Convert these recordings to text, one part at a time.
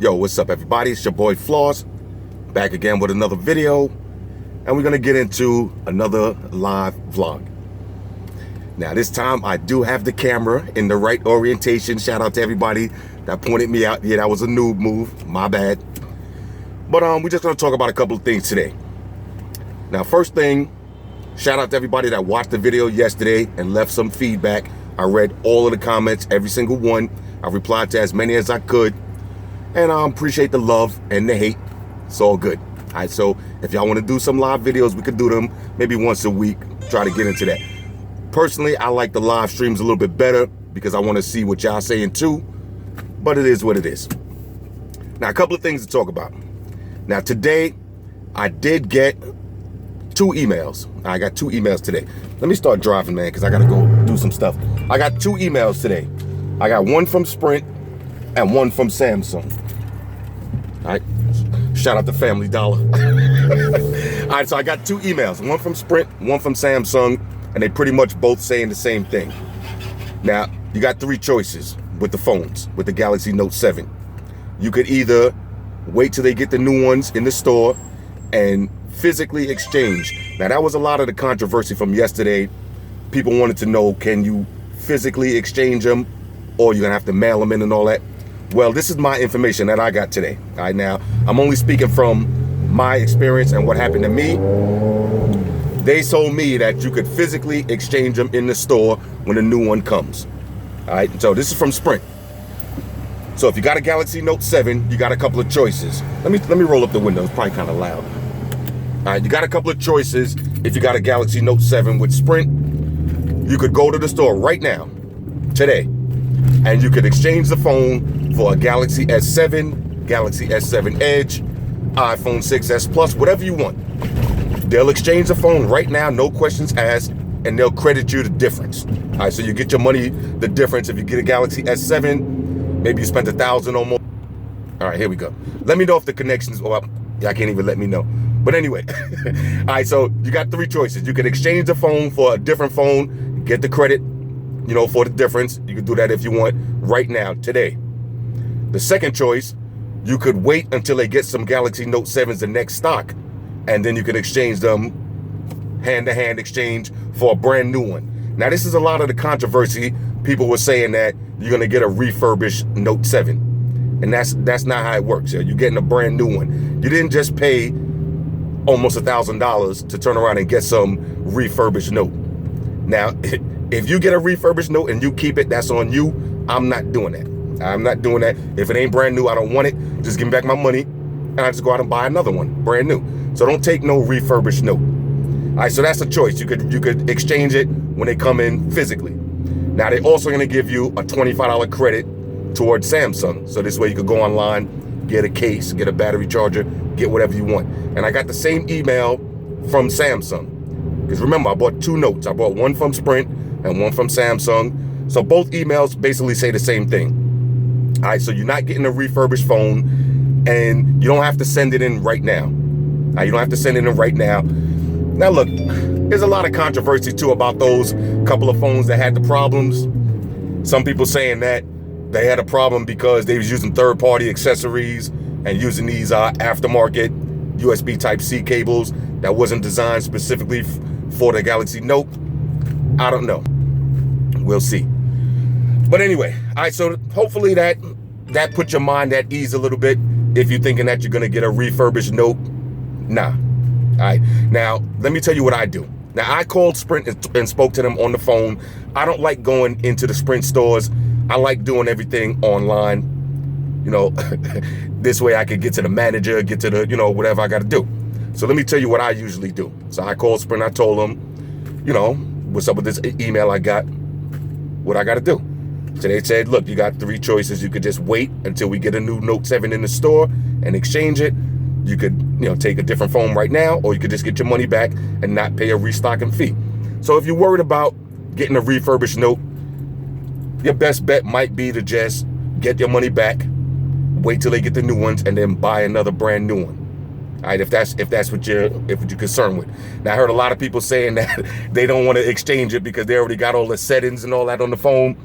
Yo, what's up everybody? It's your boy Floss, back again with another video, and we're gonna get into another live vlog. Now this time I do have the camera in the right orientation. Shout out to everybody that pointed me out. Yeah, that was a noob move, my bad. But we're just gonna talk about a couple of things today. Now first thing, shout out to everybody that watched the video yesterday and left some feedback. I read all of the comments, every single one. I replied to as many as I could. And I appreciate the love and the hate. It's all good. All right, so if y'all want to do some live videos, we could do them maybe once a week. Try to get into that. Personally, I like the live streams a little bit better because I want to see what y'all saying too. But it is what it is. Now, a couple of things to talk about. Now, today, I did get 2 emails. I got 2 emails today. Let me start driving, man, because I got to go do some stuff. I got 2 emails today. I got one from Sprint and one from Samsung. All right, shout out to Family Dollar. All right, so I got 2 emails, one from Sprint, one from Samsung, and they pretty much both saying the same thing. Now, you got 3 choices with the phones, with the Galaxy Note 7. You could either wait till they get the new ones in the store and physically exchange. Now, that was a lot of the controversy from yesterday. People wanted to know, can you physically exchange them, or you're gonna have to mail them in and all that? Well, this is my information that I got today. All right, now, I'm only speaking from my experience and what happened to me. They told me that you could physically exchange them in the store when a new one comes. All right, so this is from Sprint. So if you got a Galaxy Note 7, you got a couple of choices. Let me roll up the window, it's probably kind of loud. All right, you got a couple of choices. If you got a Galaxy Note 7 with Sprint, you could go to the store right now, today, and you could exchange the phone for a Galaxy S7, Galaxy S7 Edge, iPhone 6s Plus, whatever you want. They'll exchange the phone right now, no questions asked, and they'll credit you the difference. All right, so you get your money, the difference. If you get a Galaxy S7, maybe you spent $1,000 or more. All right, here we go. Let me know if the connection's, well, I can't even let me know. But anyway, all right, so you got 3 choices. You can exchange the phone for a different phone, get the credit, you know, for the difference. You can do that if you want right now, today. The second choice, you could wait until they get some Galaxy Note 7s, the next stock, and then you can exchange them, hand-to-hand exchange for a brand new one. Now, this is a lot of the controversy. People were saying that you're gonna get a refurbished Note 7, and that's not how it works. You're getting a brand new one. You didn't just pay almost $1,000 to turn around and get some refurbished Note. Now, if you get a refurbished Note and you keep it, that's on you. I'm not doing that. I'm not doing that. If it ain't brand new, I don't want it. Just give me back my money, and I just go out and buy another one, brand new. So don't take no refurbished Note. All right, so that's a choice. You could exchange it when they come in physically. Now, they're also gonna give you a $25 credit towards Samsung. So this way you could go online, get a case, get a battery charger, get whatever you want. And I got the same email from Samsung. Because remember, I bought 2 Notes. I bought one from Sprint and one from Samsung. So both emails basically say the same thing. All right, so you're not getting a refurbished phone, and you don't have to send it in right now. All right, you don't have to send it in right now. Now look, there's a lot of controversy too about those couple of phones that had the problems. Some people saying that they had a problem because they was using third-party accessories and using these aftermarket USB Type-C cables that wasn't designed specifically for the Galaxy Note. I don't know. We'll see. But anyway, all right, so hopefully that puts your mind at ease a little bit if you're thinking that you're gonna get a refurbished Note. Nah. All right, now let me tell you what I do. Now, I called Sprint and spoke to them on the phone. I don't like going into the Sprint stores. I like doing everything online. You know, this way I could get to the manager, get to the, you know, whatever I gotta do. So let me tell you what I usually do. So I called Sprint, I told them, you know, what's up with this email I got, what I gotta do. So they said, look, you got 3 choices. You could just wait until we get a new Note 7 in the store and exchange it. You could, you know, take a different phone right now, or you could just get your money back and not pay a restocking fee. So if you're worried about getting a refurbished Note, your best bet might be to just get your money back, wait till they get the new ones, and then buy another brand new one. All right, if that's what you're concerned with. Now, I heard a lot of people saying that they don't want to exchange it because they already got all the settings and all that on the phone.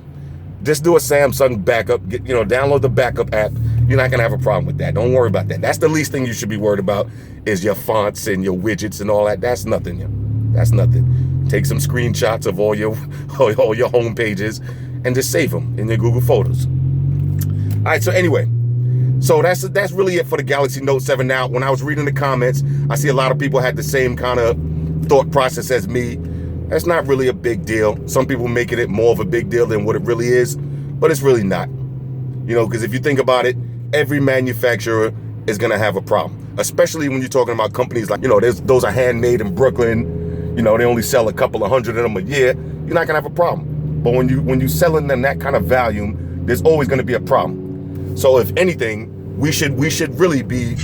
Just do a Samsung backup. Download the backup app you're not gonna have a problem with that. Don't worry about that. That's the least thing you should be worried about, is your fonts and your widgets and all that. That's nothing, yeah. That's nothing. Take some screenshots of all your home pages and just save them in your Google Photos. All right, so anyway, so that's really it for the Galaxy Note 7. Now, when I was reading the comments, I see a lot of people had the same kind of thought process as me. That's not really a big deal. Some people making it more of a big deal than what it really is, but it's really not. You know, because if you think about it, every manufacturer is going to have a problem, especially when you're talking about companies like, you know, those are handmade in Brooklyn. You know, they only sell a couple of hundred of them a year. You're not going to have a problem. But when you selling them that kind of volume, there's always going to be a problem. So if anything, we should really be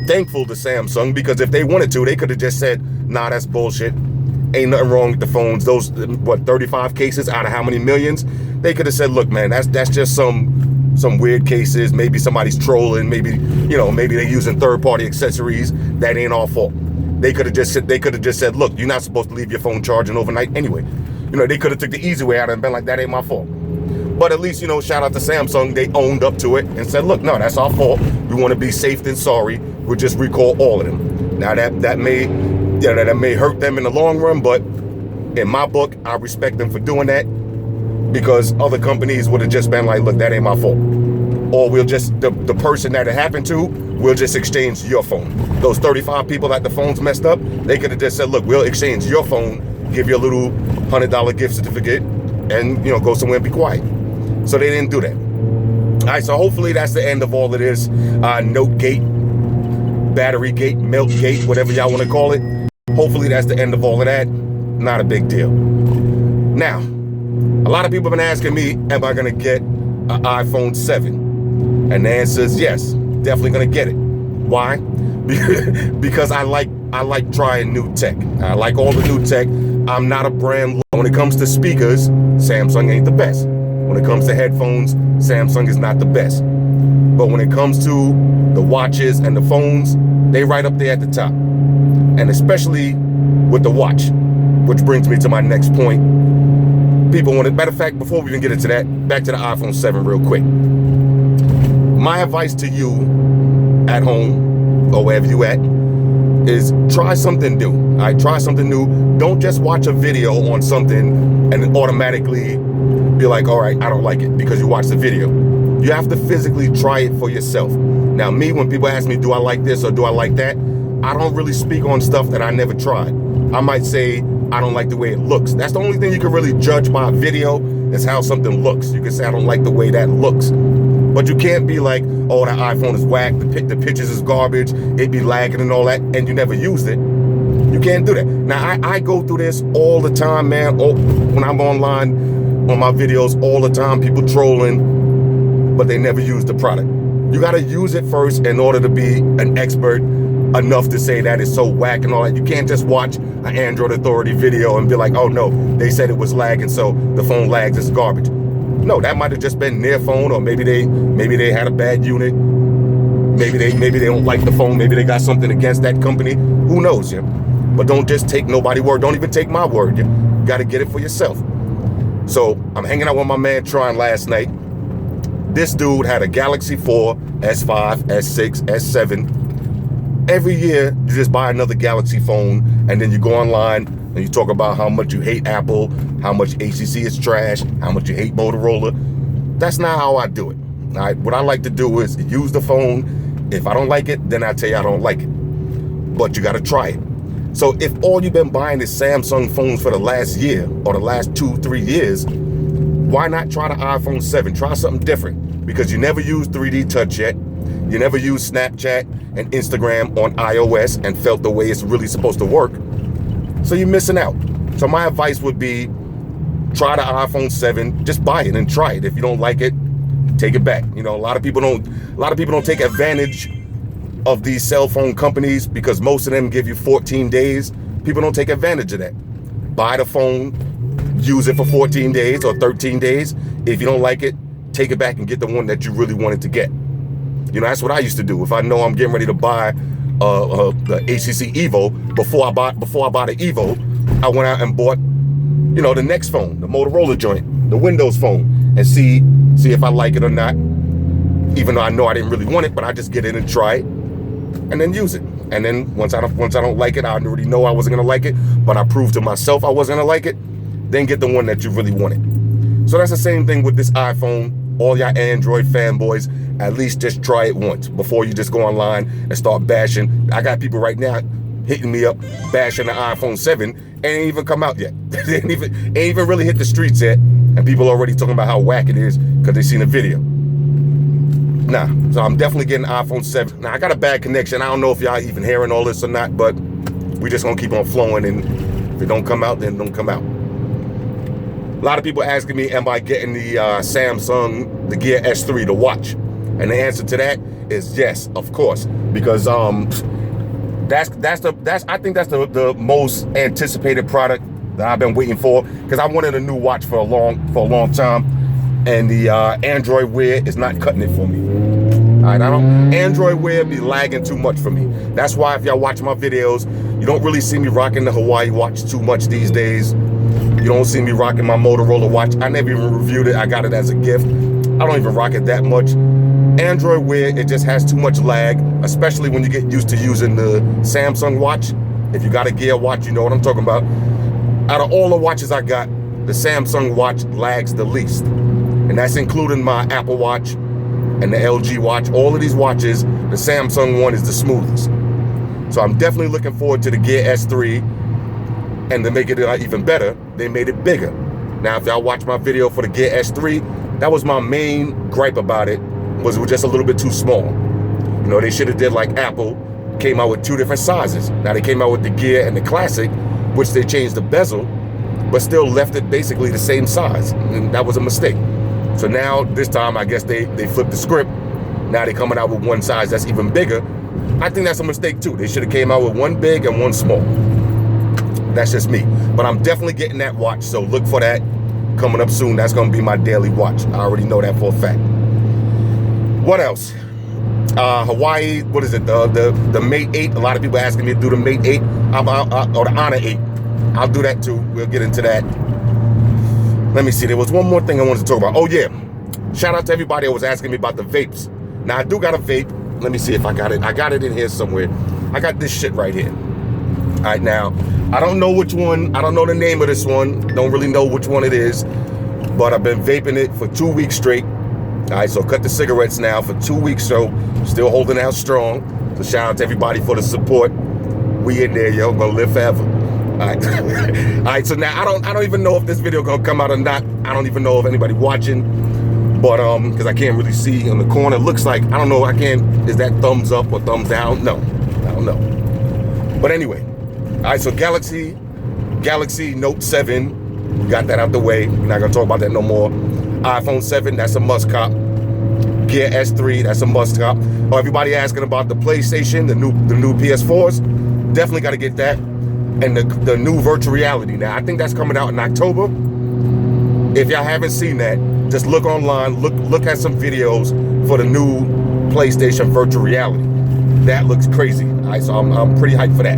thankful to Samsung, because if they wanted to, they could have just said, nah, that's bullshit. Ain't nothing wrong with the phones. Those, what, 35 cases out of how many millions? They could have said, look, man, that's just some weird cases. Maybe somebody's trolling. Maybe, you know, maybe they're using third-party accessories. That ain't our fault. They could have just said, look, you're not supposed to leave your phone charging overnight anyway. You know, they could have took the easy way out and been like, that ain't my fault. But at least, you know, shout out to Samsung. They owned up to it and said, look, no, that's our fault. We want to be safe than sorry. We'll just recall all of them. Now that may hurt them in the long run, but in my book, I respect them for doing that, because other companies would have just been like, look, that ain't my fault. Or we'll just, the person that it happened to, we'll just exchange your phone. Those 35 people that the phone's messed up, they could have just said, look, we'll exchange your phone, give you a little $100 gift certificate, and, you know, go somewhere and be quiet. So they didn't do that. All right, so hopefully that's the end of all of this Note Gate, Battery Gate, Milk Gate, whatever y'all want to call it. Hopefully that's the end of all of that. Not a big deal. Now, a lot of people have been asking me, am I going to get an iPhone 7? And the answer is yes, definitely going to get it. Why? Because I like trying new tech. I like all the new tech. I'm not a brand. When it comes to speakers, Samsung ain't the best. When it comes to headphones, Samsung is not the best. But when it comes to the watches and the phones, they right up there at the top. And especially with the watch, which brings me to my next point. People want to, matter of fact, before we even get into that, back to the iPhone 7 real quick. My advice to you at home or wherever you at is try something new. All right, try something new. Don't just watch a video on something and automatically be like, all right, I don't like it because you watched the video. You have to physically try it for yourself. Now, me, when people ask me, do I like this or do I like that? I don't really speak on stuff that I never tried. I might say, I don't like the way it looks. That's the only thing you can really judge by a video, is how something looks. You can say, I don't like the way that looks. But you can't be like, oh, that iPhone is whack, the pictures is garbage, it be lagging and all that, and you never used it. You can't do that. Now, I go through this all the time, man. When I'm online on my videos all the time, people trolling, but they never use the product. You got to use it first in order to be an expert enough to say that it's so whack and all that. You can't just watch an Android Authority video and be like, oh no, they said it was lagging, so the phone lags, it's garbage. No, that might have just been their phone, or maybe they had a bad unit. Maybe they don't like the phone. Maybe they got something against that company. Who knows, yeah? But don't just take nobody's word. Don't even take my word. Yeah? You got to get it for yourself. So I'm hanging out with my man Tron last night. This dude had a Galaxy 4, S5, S6, S7. Every year, you just buy another Galaxy phone, and then you go online and you talk about how much you hate Apple, how much HTC is trash, how much you hate Motorola. That's not how I do it. All right? What I like to do is use the phone. If I don't like it, then I tell you I don't like it. But you got to try it. So if all you've been buying is Samsung phones for the last year or the last 2-3 years, why not try the iPhone 7? Try something different, because you never used 3D Touch yet. You never used Snapchat and Instagram on iOS and felt the way it's really supposed to work. So you're missing out. So my advice would be, try the iPhone 7, just buy it and try it. If you don't like it, take it back. You know, a lot of people don't take advantage of these cell phone companies, because most of them give you 14 days. People don't take advantage of that. Buy the phone, use it for 14 days or 13 days. If you don't like it, take it back and get the one that you really wanted to get. You know, that's what I used to do. If I know I'm getting ready to buy the HTC Evo, before I bought the Evo, I went out and bought, you know, the next phone, the Motorola joint, the Windows phone, and see if I like it or not. even though I know I didn't really want it, but I just get in and try it and then use it. And then once I don't like it, I already know I wasn't gonna like it, but I proved to myself I wasn't gonna like it, then get the one that you really wanted. So that's the same thing with this iPhone. All y'all Android fanboys, at least just try it once before you just go online and start bashing. I got people right now hitting me up, bashing the iPhone 7, ain't even come out yet. ain't even really hit the streets yet, and people already talking about how whack it is because they seen the video. Nah, so I'm definitely getting iPhone 7. Now, I got a bad connection. I don't know if y'all even hearing all this or not, but we just gonna keep on flowing, and if it don't come out, then it don't come out. A lot of people asking me, am I getting the Samsung, the Gear S3, the watch? And the answer to that is yes, of course, because I think that's the most anticipated product that I've been waiting for, because I wanted a new watch for a long time, and the Android Wear is not cutting it for me. All right, Android Wear be lagging too much for me. That's why if y'all watch my videos, you don't really see me rocking the Hawaii watch too much these days. You don't see me rocking my Motorola watch. I never even reviewed it. I got it as a gift. I don't even rock it that much. Android Wear, it just has too much lag, especially when you get used to using the Samsung watch. If you got a Gear watch, you know what I'm talking about. Out of all the watches I got, the Samsung watch lags the least. And that's including my Apple Watch and the LG watch. All of these watches, the Samsung one is the smoothest. So I'm definitely looking forward to the Gear S3. And to make it even better, they made it bigger. Now, if y'all watch my video for the Gear S3, that was my main gripe about it, was just a little bit too small. You know, they should have did like Apple, came out with 2 different sizes. Now they came out with the Gear and the Classic, which they changed the bezel, but still left it basically the same size. And that was a mistake. So now, this time, I guess they flipped the script. Now they're coming out with one size that's even bigger. I think that's a mistake too. They should have came out with one big and one small. That's just me. But I'm definitely getting that watch, so look for that coming up soon. That's gonna be my daily watch. I already know that for a fact. What else? Hawaii, what is it? The Mate 8. A lot of people asking me to do the Mate 8 or the Honor 8. I'll do that too. We'll get into that. Let me see. There was one more thing I wanted to talk about. Oh yeah. Shout out to everybody that was asking me about the vapes. Now I do got a vape. Let me see if I got it. I got it in here somewhere. I got this shit right here. All right, now, I don't know which one. I don't know the name of this one. Don't really know which one it is. But I've been vaping it for 2 weeks straight. All right, so cut the cigarettes now for 2 weeks. So still holding out strong. So shout out to everybody for the support. We in there, yo. Gonna live forever. All right. All right, so now I don't even know if this video gonna come out or not. I don't even know if anybody watching. But because I can't really see in the corner. Looks like, I don't know, is that thumbs up or thumbs down? No, I don't know. But anyway. All right, so Galaxy Note 7, we got that out the way. We're not gonna talk about that no more. iPhone 7, that's a must cop. Gear S3, that's a must cop. Oh, everybody asking about the PlayStation, the new PS4s, definitely gotta get that. And the new virtual reality. Now, I think that's coming out in October. If y'all haven't seen that, just look online, look at some videos for the new PlayStation virtual reality. That looks crazy. All right, so I'm pretty hyped for that.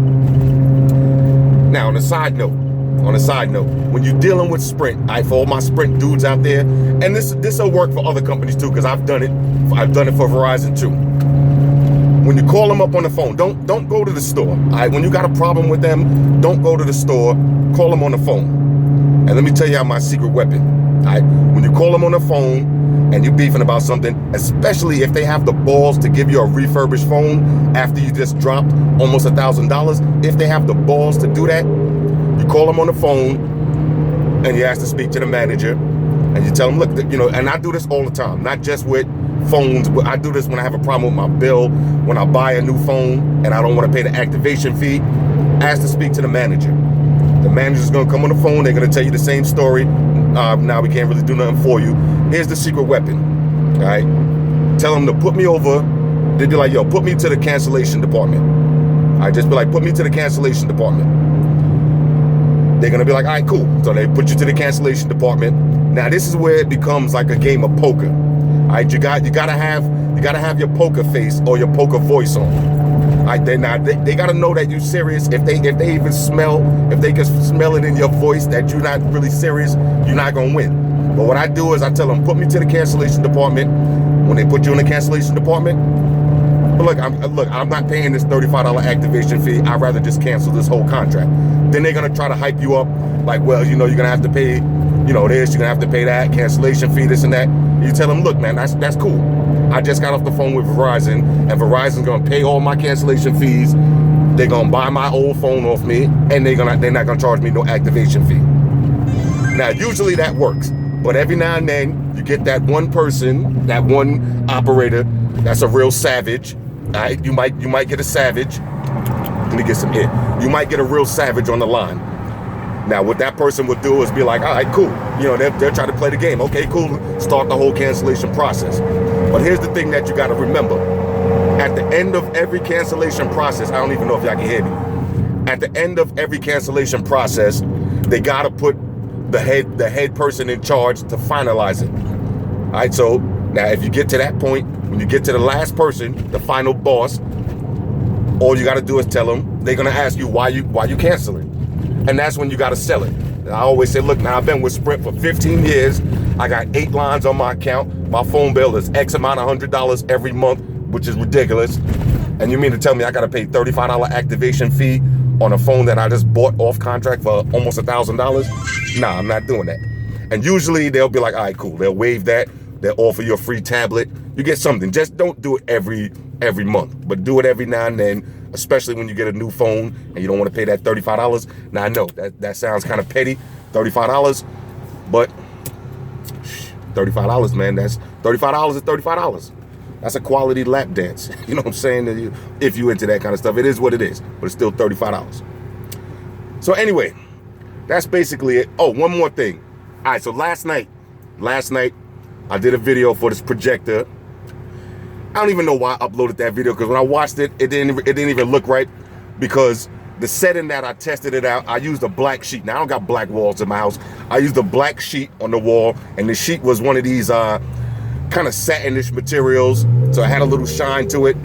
Now, on a side note, when you're dealing with Sprint, all right, for all my Sprint dudes out there, and this will work for other companies too, because I've done it for Verizon too. When you call them up on the phone, don't go to the store. All right, when you got a problem with them, don't go to the store. Call them on the phone. And let me tell you my secret weapon. All right, when you call them on the phone and you're beefing about something, especially if they have the balls to give you a refurbished phone after you just dropped almost $1,000, if they have the balls to do that, you call them on the phone and you ask to speak to the manager and you tell them, look, you know, and I do this all the time, not just with phones, but I do this when I have a problem with my bill, when I buy a new phone and I don't want to pay the activation fee. Ask to speak to the manager. The manager's gonna come on the phone, they're gonna tell you the same story. Now we can't really do nothing for you. Here's the secret weapon, all right? Tell them to put me over. They'd be like, yo, put me to the cancellation department. I just be like, put me to the cancellation department. They're gonna be like, all right, cool. So they put you to the cancellation department. Now this is where it becomes like a game of poker. All right, you gotta have your poker face or your poker voice on. All right, they gotta know that you're serious. If they can smell it in your voice that you're not really serious, you're not gonna win. But what I do is I tell them, put me to the cancellation department. When they put you in the cancellation department, but look, I'm not paying this $35 activation fee. I'd rather just cancel this whole contract. Then they're gonna try to hype you up, like, well, you know, you're gonna have to pay, you know, this, you're gonna have to pay that, cancellation fee, this and that. You tell them, look, man, that's cool. I just got off the phone with Verizon, and Verizon's gonna pay all my cancellation fees. They're gonna buy my old phone off me, and they're not gonna charge me no activation fee. Now, usually that works, but every now and then you get that one person, that one operator, that's a real savage. All right, you might get a savage. Let me get some air. You might get a real savage on the line. Now, what that person would do is be like, all right, cool. You know, they're trying to play the game. Okay, cool. Start the whole cancellation process. But here's the thing that you got to remember. At the end of every cancellation process, I don't even know if y'all can hear me. At the end of every cancellation process, they got to put the head person in charge to finalize it. All right, so now if you get to that point, when you get to the last person, the final boss, all you got to do is tell them. They're gonna ask you why you canceling, and that's when you got to sell it. And I always say, look, now I've been with Sprint for 15 years. I got 8 lines on my account. My phone bill is X amount of $100 every month, which is ridiculous. And you mean to tell me I got to pay $35 activation fee on a phone that I just bought off contract for almost $1,000? Nah, I'm not doing that. And usually they'll be like, all right, cool. They'll waive that. They'll offer you a free tablet. You get something. Just don't do it every month, but do it every now and then, especially when you get a new phone and you don't want to pay that $35. Now, I know that sounds kind of petty, $35, but $35, man, that's $35 is $35. That's a quality lap dance. You know what I'm saying? If you into that kind of stuff, it is what it is, but it's still $35. So anyway, that's basically it. Oh, one more thing. All right, so last night, I did a video for this Projector. I don't even know why I uploaded that video, because when I watched it, it didn't even look right, because the setting that I tested it out, I used a black sheet. Now, I don't got black walls in my house. I used a black sheet on the wall, and the sheet was one of these kind of satinish materials, so it had a little shine to it.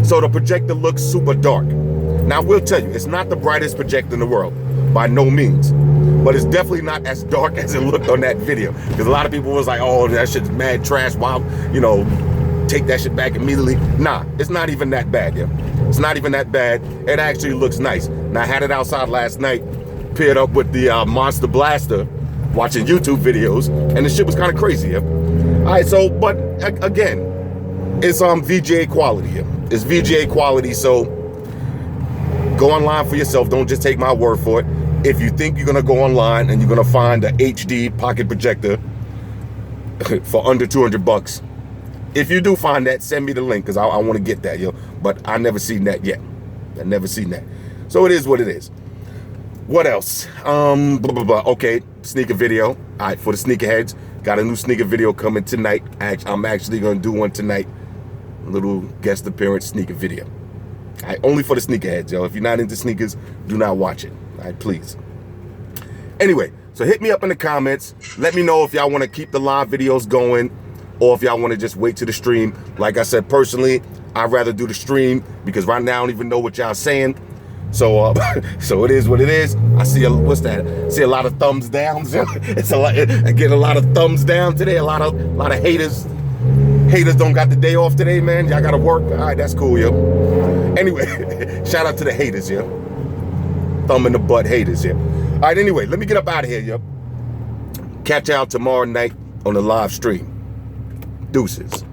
So the Projector looks super dark. Now, I will tell you, it's not the brightest projector in the world, by no means. But it's definitely not as dark as it looked on that video. Because a lot of people was like, oh, that shit's mad trash. Wow, you know, take that shit back immediately. Nah, it's not even that bad, yeah. It's not even that bad. It actually looks nice. Now, I had it outside last night, paired up with the Monster Blaster, watching YouTube videos, and the shit was kind of crazy, yeah. All right, so, but again, it's VGA quality, yeah. It's VGA quality, so go online for yourself. Don't just take my word for it. If you think you're gonna go online and you're gonna find a HD pocket projector for under 200 bucks, if you do find that, send me the link, because I want to get that, yo. But I never seen that yet. I never seen that. So it is what it is. What else? Okay, sneaker video. All right, for the sneakerheads, got a new sneaker video coming tonight. I'm actually gonna do one tonight. A little guest appearance sneaker video. All right, only for the sneakerheads, yo. If you're not into sneakers, do not watch it. All right, please. Anyway, so hit me up in the comments. Let me know if y'all want to keep the live videos going, or if y'all want to just wait to the stream. Like I said, personally, I'd rather do the stream, because right now I don't even know what y'all saying. So so it is what it is. I see what's that? I see a lot of thumbs down. It's a lot. I get a lot of thumbs down today. A lot of haters. Haters don't got the day off today, man. Y'all gotta work. All right, that's cool, yo. Anyway, shout out to the haters, yo. Thumb in the butt haters, yo. All right, anyway, let me get up out of here, yo. Catch y'all tomorrow night on the live stream. Deuces.